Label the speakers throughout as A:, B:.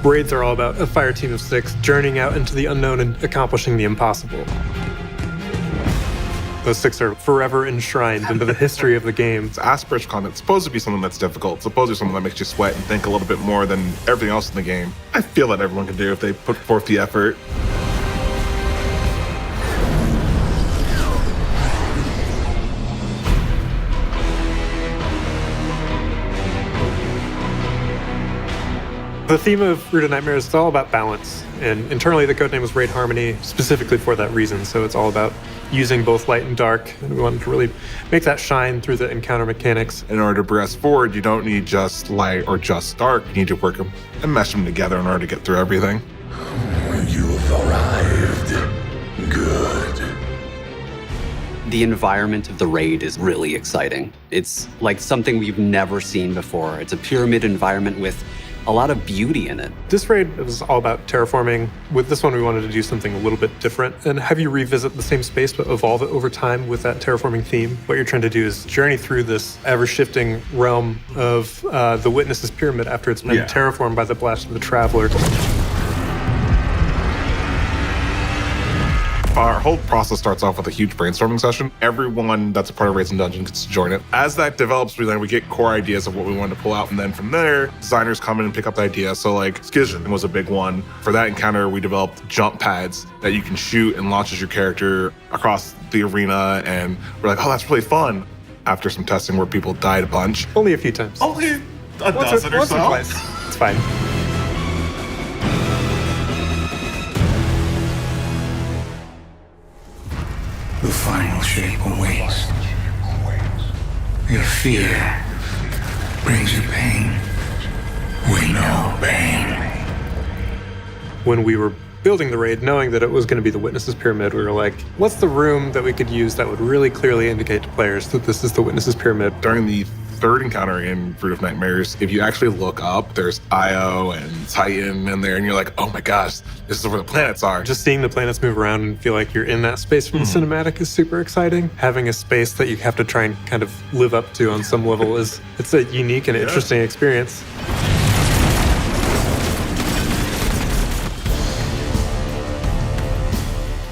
A: Raids are all about a fire team of 6 journeying out into the unknown and accomplishing the impossible. Those 6 are forever enshrined into the history of the game.
B: It's aspirational content. It's supposed to be something that's difficult. It's supposed to be something that makes you sweat and think a little bit more than everything else in the game. I feel that everyone can do if they put forth the effort.
A: The theme of Root of Nightmares is all about balance, and internally the codename was Raid Harmony, specifically for that reason. So it's all about using both light and dark, and we wanted to really make that shine through the encounter mechanics.
B: In order to progress forward, you don't need just light or just dark. You need to work them and mesh them together in order to get through everything.
C: You've arrived. Good.
D: The environment of the raid is really exciting. It's like something we've never seen before. It's a pyramid environment with a lot of beauty in it.
A: This raid was all about terraforming. With this one, we wanted to do something a little bit different and have you revisit the same space but evolve it over time with that terraforming theme. What you're trying to do is journey through this ever-shifting realm of the Witness's Pyramid after it's been terraformed by the blast of the Traveler.
B: Our whole process starts off with a huge brainstorming session. Everyone that's a part of Raids and Dungeons gets to join it. As that develops, we get core ideas of what we want to pull out, and then from there, designers come in and pick up the idea. So like Activision was a big one. For that encounter, we developed jump pads that you can shoot and launch as your character across the arena, and we're like, oh, that's really fun. After some testing where people died a bunch.
A: Only a few times.
B: Only a dozen or so.
A: Twice. It's fine.
C: The final shape awaits. Your fear brings you pain. We know pain.
A: When we were building the raid, knowing that it was going to be the Witness's Pyramid, we were like, what's the room that we could use that would really clearly indicate to players that this is the Witness's Pyramid?
B: During the third encounter in Root of Nightmares, if you actually look up, there's Io and Titan in there, and you're like, oh my gosh, this is where the planets are.
A: Just seeing the planets move around and feel like you're in that space from the cinematic is super exciting. Having a space that you have to try and kind of live up to on some level it's a unique and interesting experience.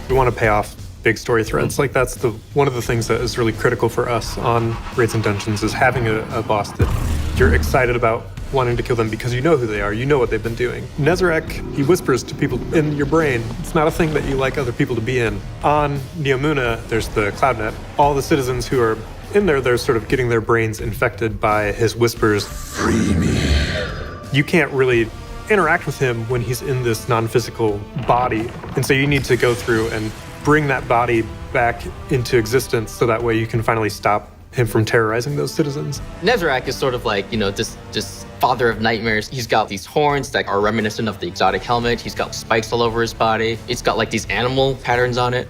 A: We want to pay off big story threads. Like that's one of the things that is really critical for us on Raids and Dungeons is having a boss that you're excited about wanting to kill them because you know who they are, you know what they've been doing. Nezarec, he whispers to people in your brain. It's not a thing that you like other people to be in. On Neomuna, there's the CloudNet. All the citizens who are in there, they're sort of getting their brains infected by his whispers.
C: Free me.
A: You can't really interact with him when he's in this non-physical body. And so you need to go through and bring that body back into existence so that way you can finally stop him from terrorizing those citizens.
E: Nezarec is sort of like, this father of nightmares. He's got these horns that are reminiscent of the exotic helmet. He's got spikes all over his body. It's got like these animal patterns on it.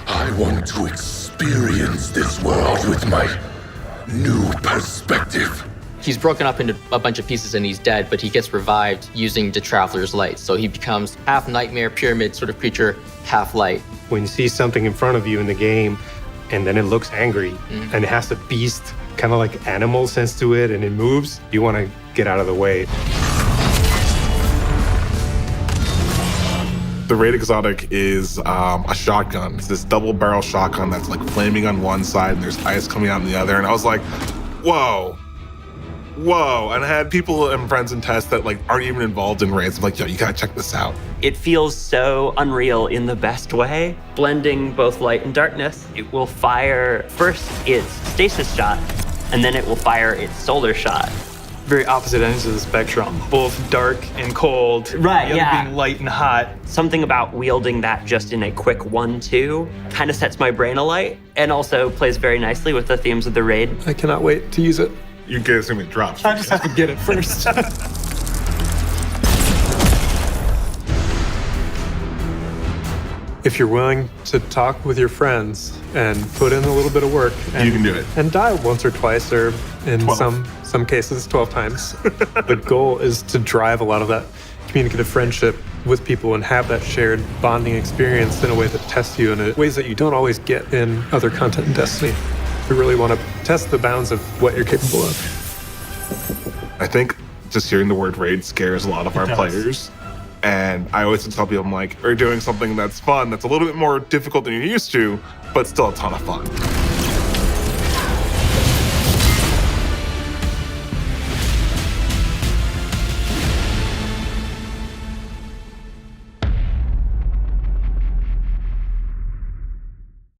C: I want to experience this world with my new perspective.
E: He's broken up into a bunch of pieces and he's dead, but he gets revived using the Traveler's Light. So he becomes half nightmare, pyramid sort of creature, half light.
F: When you see something in front of you in the game and then it looks angry and it has a beast, kind of like animal sense to it, and it moves, you want to get out of the way.
B: The Raid Exotic is a shotgun. It's this double barrel shotgun that's like flaming on one side and there's ice coming out on the other. And I was like, whoa. And I had people and friends in tests that like aren't even involved in raids. I'm like, yo, you gotta check this out.
G: It feels so unreal in the best way, blending both light and darkness. It will fire first its stasis shot, and then it will fire its solar shot.
H: Very opposite ends of the spectrum, both dark and cold.
G: Right,
H: the other being light and hot.
G: Something about wielding that just in a quick 1-2 kind of sets my brain alight, and also plays very nicely with the themes of the raid.
A: I cannot wait to use it.
B: You can assume it drops.
A: I just have to get it first. If you're willing to talk with your friends and put in a little bit of work, and
B: you can do it.
A: And die once or twice, or in
B: 12.
A: some cases 12 times. The goal is to drive a lot of that communicative friendship with people and have that shared bonding experience in a way that tests you in ways that you don't always get in other content in Destiny. We really want to test the bounds of what you're capable of.
B: I think just hearing the word raid scares a lot of our players. And I always tell people, I'm like, we're doing something that's fun, that's a little bit more difficult than you're used to, but still a ton of fun.